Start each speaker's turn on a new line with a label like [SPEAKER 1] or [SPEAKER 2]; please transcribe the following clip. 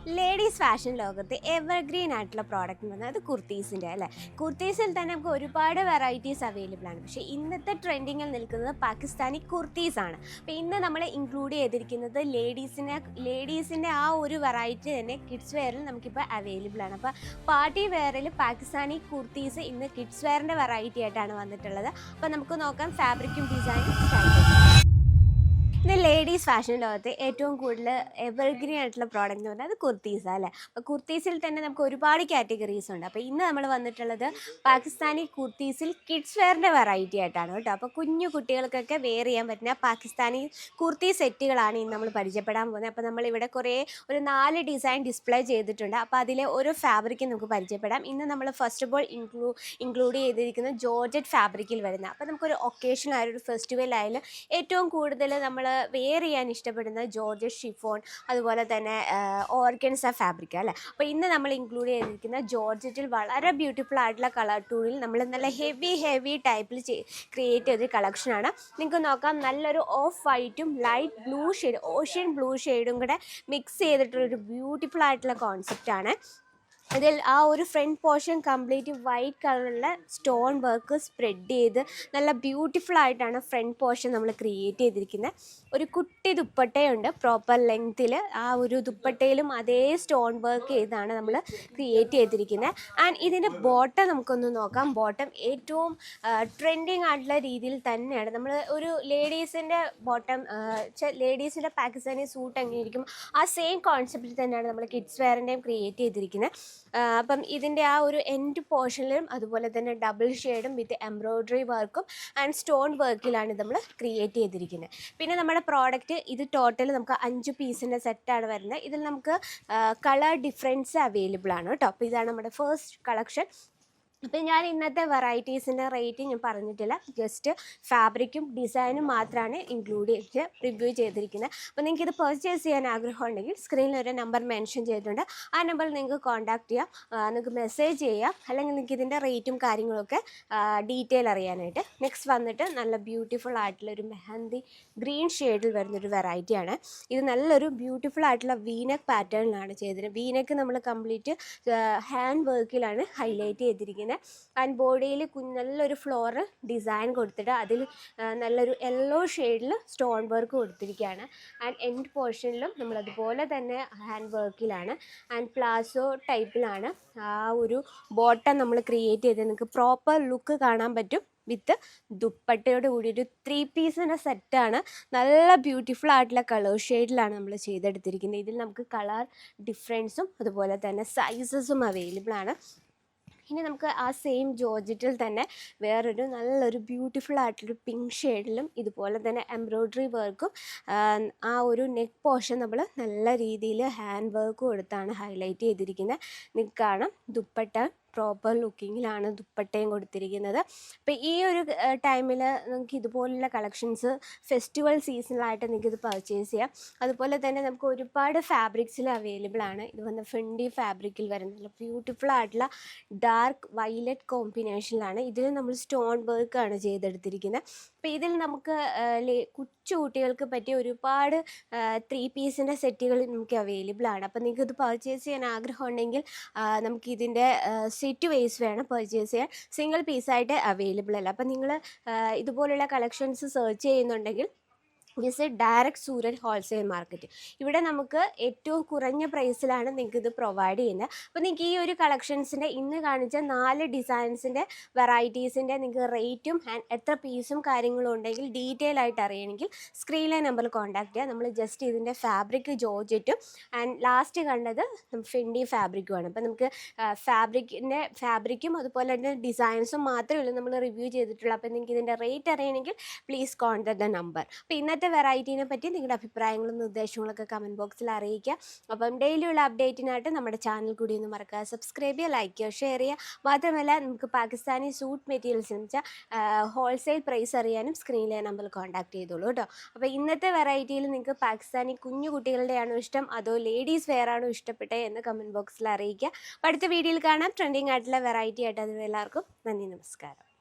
[SPEAKER 1] Ladies fashion ലോകത്ത് evergreen ആയിട്ടുള്ള product എന്ന് പറഞ്ഞാൽ അത് കുർത്തീസിൻ്റെ അല്ലേ. കുർത്തീസിൽ തന്നെ നമുക്ക് ഒരുപാട് വെറൈറ്റീസ് അവൈലബിൾ ആണ്. പക്ഷേ ഇന്നത്തെ ട്രെൻഡിങ്ങിൽ നിൽക്കുന്നത് പാകിസ്ഥാനി കുർത്തീസാണ്. അപ്പോൾ ഇന്ന് നമ്മൾ ഇൻക്ലൂഡ് ചെയ്തിരിക്കുന്നത് ലേഡീസിൻ്റെ ആ ഒരു വെറൈറ്റി തന്നെ കിഡ്സ് വെയറിൽ നമുക്കിപ്പോൾ അവൈലബിൾ ആണ്. അപ്പോൾ പാർട്ടി വെയറിൽ പാകിസ്ഥാനി കുർത്തീസ് ഇന്ന് കിഡ്സ് വെയറിൻ്റെ വെറൈറ്റി ആയിട്ടാണ് വന്നിട്ടുള്ളത്. അപ്പോൾ നമുക്ക് നോക്കാം ഫാബ്രിക്കും ഡിസൈനും സ്റ്റാർട്ട് ചെയ്യാം. ഇന്ന് ലേഡീസ് ഫാഷൻ ലോകത്ത് ഏറ്റവും കൂടുതൽ എവർഗ്രീൻ ആയിട്ടുള്ള പ്രോഡക്റ്റ് എന്ന് പറഞ്ഞാൽ അത് കുർത്തീസാണ് അല്ലേ. അപ്പോൾ കുർത്തീസിൽ തന്നെ നമുക്ക് ഒരുപാട് കാറ്റഗറീസ് ഉണ്ട്. അപ്പോൾ ഇന്ന് നമ്മൾ വന്നിട്ടുള്ളത് പാകിസ്ഥാനി കുർത്തീസിൽ കിഡ്സ് വെയറിൻ്റെ വെറൈറ്റി ആയിട്ടാണ് കേട്ടോ. അപ്പോൾ കുഞ്ഞു കുട്ടികൾക്കൊക്കെ വെയർ ചെയ്യാൻ പറ്റുന്ന പാകിസ്ഥാനി കുർത്തി സെറ്റുകളാണ് ഇന്ന് നമ്മൾ പരിചയപ്പെടാൻ പോകുന്നത്. അപ്പോൾ നമ്മളിവിടെ ഒരു 4 ഡിസൈൻ ഡിസ്പ്ലേ ചെയ്തിട്ടുണ്ട്. അപ്പോൾ അതിലെ ഓരോ ഫാബ്രിക്കും നമുക്ക് പരിചയപ്പെടാം. ഇന്ന് നമ്മൾ ഫസ്റ്റ് ഓഫ് ഓൾ ഇൻക്ലൂഡ് ചെയ്തിരിക്കുന്നത് ജോർജറ്റ് ഫാബ്രിക്കിൽ വരുന്ന, അപ്പോൾ നമുക്കൊരു ഒക്കേഷൻ ആയാലും ഒരു ഫെസ്റ്റിവൽ ആയാലും ഏറ്റവും കൂടുതൽ നമ്മൾ വെയർ ചെയ്യാൻ ഇഷ്ടപ്പെടുന്ന ജോർജറ്റ് ഷിഫോൺ, അതുപോലെ തന്നെ ഓർഗൻസ ഫാബ്രിക് അല്ലേ. അപ്പോൾ ഇന്ന് നമ്മൾ ഇൻക്ലൂഡ് ചെയ്തിരിക്കുന്ന ജോർജറ്റിൽ വളരെ ബ്യൂട്ടിഫുൾ ആയിട്ടുള്ള കളർ ടൂണിൽ നമ്മൾ നല്ല ഹെവി ടൈപ്പിൽ ക്രിയേറ്റ് ചെയ്തൊരു കളക്ഷനാണ്. നിങ്ങൾക്ക് നോക്കാം, നല്ലൊരു ഓഫ് വൈറ്റും light blue shade, ocean blue ഷെയ്ഡും കൂടെ മിക്സ് ചെയ്തിട്ടുള്ളൊരു ബ്യൂട്ടിഫുൾ ആയിട്ടുള്ള കോൺസെപ്റ്റാണ്. ഇതിൽ ആ ഒരു ഫ്രണ്ട് പോർഷൻ കംപ്ലീറ്റ് വൈറ്റ് കളറിലുള്ള സ്റ്റോൺ വർക്ക് സ്പ്രെഡ് ചെയ്ത് നല്ല ബ്യൂട്ടിഫുൾ ആയിട്ടാണ് ഫ്രണ്ട് പോർഷൻ നമ്മൾ ക്രിയേറ്റ് ചെയ്തിരിക്കുന്നത്. ഒരു കുട്ടി ദുപ്പട്ടയുണ്ട് പ്രോപ്പർ ലെങ്ത്തിൽ. ആ ഒരു ദുപ്പട്ടയിലും അതേ സ്റ്റോൺ വർക്ക് ചെയ്താണ് നമ്മൾ ക്രിയേറ്റ് ചെയ്തിരിക്കുന്നത്. ആൻഡ് ഇതിൻ്റെ ബോട്ടം നമുക്കൊന്ന് നോക്കാം. ബോട്ടം ഏറ്റവും ട്രെൻഡിങ് ആയിട്ടുള്ള രീതിയിൽ തന്നെയാണ് നമ്മൾ ഒരു ലേഡീസിൻ്റെ ബോട്ടം, ലേഡീസിൻ്റെ പാകിസ്ഥാനി സൂട്ട് എങ്ങനെയിരിക്കും ആ സെയിം കോൺസെപ്റ്റിൽ തന്നെയാണ് നമ്മൾ കിഡ്സ് വെയറിൻ്റെയും ക്രിയേറ്റ് ചെയ്തിരിക്കുന്നത്. അപ്പം ഇതിൻ്റെ ആ ഒരു എൻഡ് പോർഷനിലും അതുപോലെ തന്നെ ഡബിൾ ഷെയ്ഡും വിത്ത് എംബ്രോയ്ഡറി വർക്കും ആൻഡ് സ്റ്റോൺ വർക്കിലാണ് നമ്മൾ ക്രിയേറ്റ് ചെയ്തിരിക്കുന്നത്. പിന്നെ നമ്മുടെ പ്രോഡക്റ്റ് ഇത് ടോട്ടൽ നമുക്ക് 5 പീസിൻ്റെ സെറ്റാണ് വരുന്നത്. ഇതിൽ നമുക്ക് കളർ ഡിഫറൻസ് അവൈലബിൾ ആണ് കേട്ടോ. അപ്പോൾ ഇതാണ് നമ്മുടെ ഫസ്റ്റ് കളക്ഷൻ. അപ്പോൾ ഞാൻ ഇന്നത്തെ വെറൈറ്റീസിൻ്റെ റേറ്റ് ഞാൻ പറഞ്ഞിട്ടില്ല, ജസ്റ്റ് ഫാബ്രിക്കും ഡിസൈനും മാത്രമാണ് ഇൻക്ലൂഡ് ചെയ്ത് റിവ്യൂ ചെയ്തിരിക്കുന്നത്. അപ്പോൾ നിങ്ങൾക്ക് ഇത് പർച്ചേസ് ചെയ്യാൻ ആഗ്രഹമുണ്ടെങ്കിൽ സ്ക്രീനിൽ ഒരു നമ്പർ മെൻഷൻ ചെയ്തിട്ടുണ്ട്. ആ നമ്പറിൽ നിങ്ങൾക്ക് കോൺടാക്ട് ചെയ്യാം, നിങ്ങൾക്ക് മെസ്സേജ് ചെയ്യാം, അല്ലെങ്കിൽ നിങ്ങൾക്ക് ഇതിൻ്റെ റേറ്റും കാര്യങ്ങളൊക്കെ ഡീറ്റെയിൽ അറിയാനായിട്ട്. നെക്സ്റ്റ് വന്നിട്ട് നല്ല ബ്യൂട്ടിഫുൾ ആയിട്ടുള്ള ഒരു മെഹന്തി ഗ്രീൻ ഷെയ്ഡിൽ വരുന്നൊരു വെറൈറ്റിയാണ്. ഇത് നല്ലൊരു ബ്യൂട്ടിഫുൾ ആയിട്ടുള്ള വീനെക്ക് പാറ്റേണിലാണ് ചെയ്തിരുന്നത്. വീനെക്ക് നമ്മൾ കംപ്ലീറ്റ് ഹാൻഡ് വർക്കിലാണ് ഹൈലൈറ്റ് ചെയ്തിരിക്കുന്നത്. ആൻഡ് ബോഡിയിൽ നല്ലൊരു ഫ്ലോറൽ ഡിസൈൻ കൊടുത്തിട്ട് അതിൽ നല്ലൊരു യെല്ലോ ഷെയ്ഡിൽ സ്റ്റോൺ വർക്ക് കൊടുത്തിരിക്കുകയാണ്. ആൻഡ് എൻഡ് പോർഷനിലും നമ്മളതുപോലെ തന്നെ ഹാൻഡ് വർക്കിലാണ് ആൻഡ് പ്ലാസോ ടൈപ്പിലാണ് ആ ഒരു ബോട്ടം നമ്മൾ ക്രിയേറ്റ് ചെയ്ത് നിങ്ങൾക്ക് പ്രോപ്പർ ലുക്ക് കാണാൻ പറ്റും. വിത്ത് ദുപ്പട്ടയോട് കൂടി ഒരു 3 പീസിൻ്റെ സെറ്റാണ്. നല്ല ബ്യൂട്ടിഫുൾ ആയിട്ടുള്ള കളർ ഷെയ്ഡിലാണ് നമ്മൾ ചെയ്തെടുത്തിരിക്കുന്നത്. ഇതിൽ നമുക്ക് കളർ ഡിഫറൻസും അതുപോലെ തന്നെ സൈസസും അവൈലബിൾ ആണ്. ഇനി നമുക്ക് ആ സെയിം ജോർജറ്റിൽ തന്നെ നല്ലൊരു ബ്യൂട്ടിഫുൾ ആയിട്ടൊരു പിങ്ക് ഷെയ്ഡിലും ഇതുപോലെ തന്നെ എംബ്രോയ്ഡറി വർക്കും ആ ഒരു നെക്ക് പോർഷൻ നമ്മൾ നല്ല രീതിയിൽ ഹാൻഡ് വർക്ക് കൊടുത്താണ് ഹൈലൈറ്റ് ചെയ്തിരിക്കുന്നത്. നിങ്ങൾക്ക് കാണാം ദുപ്പട്ട പ്രോപ്പർ ലുക്കിങ്ങിലാണ് ദുപ്പട്ടയും കൊടുത്തിരിക്കുന്നത്. അപ്പോൾ ഈ ഒരു ടൈമിൽ നിങ്ങൾക്ക് ഇതുപോലുള്ള കളക്ഷൻസ് ഫെസ്റ്റിവൽ സീസണിലായിട്ട് നിങ്ങൾക്കിത് പർച്ചേസ് ചെയ്യാം. അതുപോലെ തന്നെ നമുക്ക് ഒരുപാട് ഫാബ്രിക്സിൽ അവൈലബിൾ ആണ്. ഇത് വന്ന് ഫെൻഡി ഫാബ്രിക്കിൽ വരുന്ന ബ്യൂട്ടിഫുൾ ആയിട്ടുള്ള ഡാർക്ക് വയലറ്റ് കോമ്പിനേഷനിലാണ്. ഇതിൽ നമ്മൾ സ്റ്റോൺ വർക്കാണ് ചെയ്തെടുത്തിരിക്കുന്നത്. അപ്പോൾ ഇതിൽ നമുക്ക് കൊച്ചു കുട്ടികൾക്ക് പറ്റിയ ഒരുപാട് 3 പീസിൻ്റെ സെറ്റുകൾ നമുക്ക് അവൈലബിൾ ആണ്. അപ്പോൾ നിങ്ങൾക്കിത് പർച്ചേസ് ചെയ്യാൻ ആഗ്രഹമുണ്ടെങ്കിൽ നമുക്കിതിൻ്റെ സെറ്റ് വൈസ് വേണം പർച്ചേസ് ചെയ്യാൻ, സിംഗിൾ പീസായിട്ട് അവൈലബിൾ അല്ല. അപ്പോൾ നിങ്ങൾ ഇതുപോലുള്ള കളക്ഷൻസ് സെർച്ച് ചെയ്യുന്നുണ്ടെങ്കിൽ visit direct Surat wholesale market. ഇവിടെ നമുക്ക് ഏറ്റവും കുറഞ്ഞ പ്രൈസിലാണ് നിങ്ങൾക്ക് ഇത് പ്രൊവൈഡ് ചെയ്യുന്നത്. അപ്പോൾ നിങ്ങൾക്ക് ഈ ഒരു കളക്ഷൻസിൻ്റെ ഇന്ന് കാണിച്ച 4 ഡിസൈൻസിൻ്റെ വെറൈറ്റീസിൻ്റെ നിങ്ങൾക്ക് റേറ്റും ആൻഡ് എത്ര പീസും കാര്യങ്ങളും ഉണ്ടെങ്കിൽ ഡീറ്റെയിൽ ആയിട്ട് അറിയണമെങ്കിൽ സ്ക്രീനിലെ നമ്പറിൽ കോൺടാക്ട് ചെയ്യുക. നമ്മൾ ജസ്റ്റ് ഇതിൻ്റെ ഫാബ്രിക് ജോർജറ്റും ആൻഡ് ലാസ്റ്റ് കണ്ടത് ഫെൻഡി ഫാബ്രിക്കുമാണ്. അപ്പോൾ നമുക്ക് ഫാബ്രിക്കും അതുപോലെ തന്നെ ഡിസൈൻസും മാത്രമേ ഉള്ളൂ നമ്മൾ റിവ്യൂ ചെയ്തിട്ടുള്ളൂ. അപ്പോൾ നിങ്ങൾക്ക് ഇതിൻ്റെ റേറ്റ് അറിയണമെങ്കിൽ പ്ലീസ് കോൺടാക്ട് ദ നമ്പർ. അപ്പോൾ ഇന്നത്തെ വെറൈറ്റീനെ പറ്റി നിങ്ങളുടെ അഭിപ്രായങ്ങളും നിർദ്ദേശങ്ങളൊക്കെ കമൻറ്റ് ബോക്സിൽ അറിയിക്കുക. അപ്പം ഡെയിലിയുള്ള അപ്ഡേറ്റിനായിട്ട് നമ്മുടെ ചാനൽ കൂടി ഒന്ന് മറക്കുക, സബ്സ്ക്രൈബ് ചെയ്യുക, ലൈക്ക് ചെയ്യുക, ഷെയർ ചെയ്യുക. മാത്രമല്ല നമുക്ക് പാകിസ്ഥാനി സൂട്ട് മെറ്റീരിയൽസ് എന്ന് വെച്ചാൽ ഹോൾസെയിൽ പ്രൈസ് അറിയാനും സ്ക്രീനിലെ നമ്പറിൽ കോൺടാക്ട് ചെയ്തോളൂ കേട്ടോ. അപ്പോൾ ഇന്നത്തെ വെറൈറ്റിയിൽ നിങ്ങൾക്ക് പാകിസ്ഥാനി കുഞ്ഞു കുട്ടികളുടെയാണോ ഇഷ്ടം അതോ ലേഡീസ് വെയർ ആണോ ഇഷ്ടപ്പെട്ടത് എന്ന് കമൻറ്റ് ബോക്സിൽ അറിയിക്കുക. അപ്പോൾ അടുത്ത വീഡിയോയിൽ കാണാം ട്രെൻഡിങ് ആയിട്ടുള്ള വെറൈറ്റി ആയിട്ട്. അതിന് എല്ലാവർക്കും നന്ദി, നമസ്കാരം.